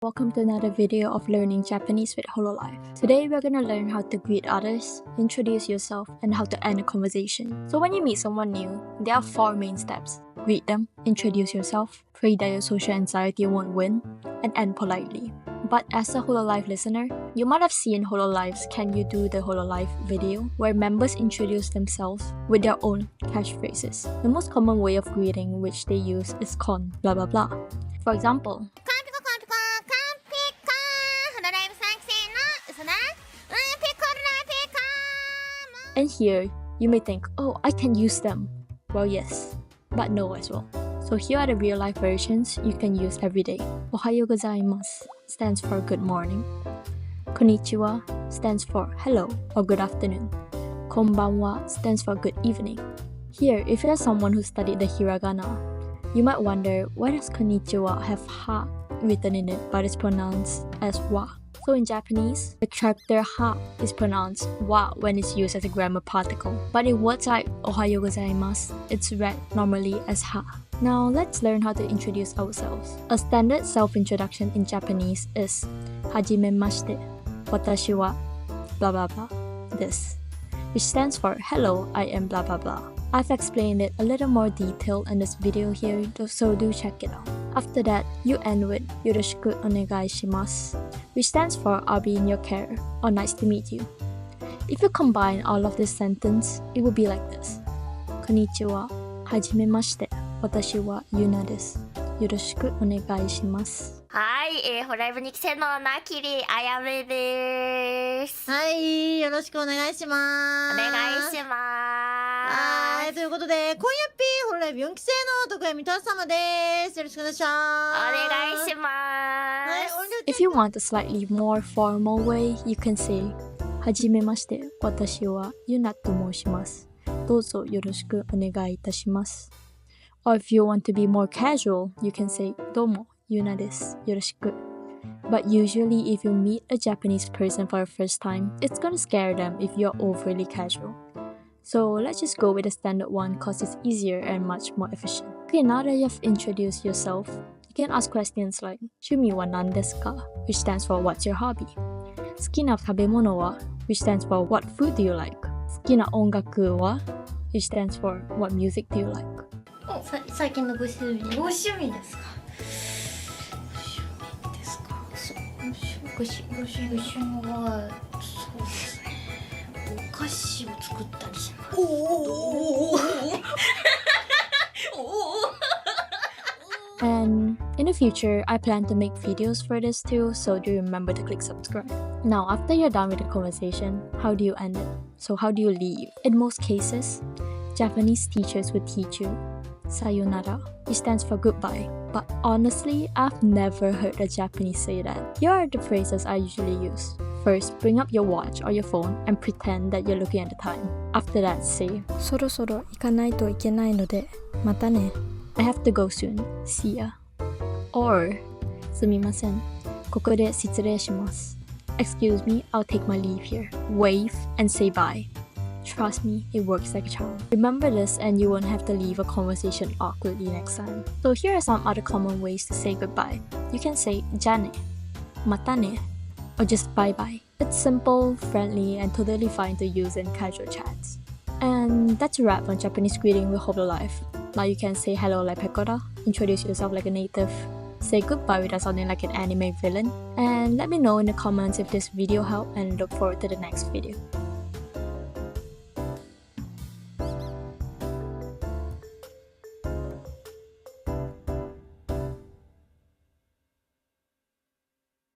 Welcome to another video of learning Japanese with Hololive. Today we're gonna learn how to greet others, introduce yourself, and how to end a conversation. So when you meet someone new, there are 4 main steps. Greet them, introduce yourself, pray that your social anxiety won't win, and end politely. But as a Hololive listener, you might have seen Hololive's Can You Do the Hololive video, where members introduce themselves with their own catchphrases. The most common way of greeting which they use is kon blah blah blah. For example, and here, you may think, oh, I can use them. Well, yes, but no as well. So here are the real-life versions you can use every day. Ohayo gozaimasu stands for good morning. Konnichiwa stands for hello or good afternoon. Konbanwa stands for good evening. Here, if you're someone who studied the hiragana, you might wonder, why does konnichiwa have ha written in it but it's pronounced as wa? So in Japanese, the character ha is pronounced wa when it's used as a grammar particle. But in words like ohayo gozaimasu, it's read normally as ha. Now let's learn how to introduce ourselves. A standard self-introduction in Japanese is hajimemashite, watashi wa blah blah blah, this, which stands for hello, I am blah blah blah. I've explained it a little more detailed in this video here, so do check it out. After that, you end with yoroshiku onegai shimasu, which stands for I'll be in your care or nice to meet you. If you combine all of this sentence, it will be like this. Konnichiwa, hajimemashite, watashi wa Yuna desu. Yoroshiku onegai shimasu. はい、ホロライブ2期生の百鬼あやめです。はい、よろしくお願いします。お願いします。はい、ということで、今夜ホロライブ4期生の徳山み様です。よろしくお願いします。お願いします。If you want a slightly more formal way, you can say はじめまして、私はユナと申します。どうぞよろしくお願いいたします。Or if you want to be more casual, you can say どうもユナです。よろしく。But usually, if you meet a Japanese person for the first time, it's gonna scare them if you're overly casual. So let's just go with the standard one cause it's easier and much more efficient. Okay, now that you've introduced yourself, you can ask questions like 趣味は何ですか? which stands for what's your hobby? 好きな食べ物は? which stands for what food do you like? 好きな音楽は? which stands for what music do you like? 最近のご趣味ですか？ご趣味ですか？ご趣味はそうですね。お菓子を作ったりします。And in the future, I plan to make videos for this too, so do remember to click subscribe. Now, after you're done with the conversation, how do you end it? So how do you leave? In most cases, Japanese teachers would teach you sayonara, which stands for goodbye. But honestly, I've never heard a Japanese say that. Here are the phrases I usually use. First, bring up your watch or your phone and pretend that you're looking at the time. After that, say そろそろ行かないといけないので、またね. I have to go soon. See ya. Or すみません。ここで失礼します. Excuse me, I'll take my leave here. Wave and say bye. Trust me, it works like a charm. Remember this and you won't have to leave a conversation awkwardly next time. So here are some other common ways to say goodbye. You can say じゃあね, またね, or just bye bye. It's simple, friendly, and totally fine to use in casual chats. And that's a wrap on Japanese greeting with Hololive. Now you can say hello like Pekora, introduce yourself like a native, say goodbye without sounding like an anime villain, and let me know in the comments if this video helped and look forward to the next video.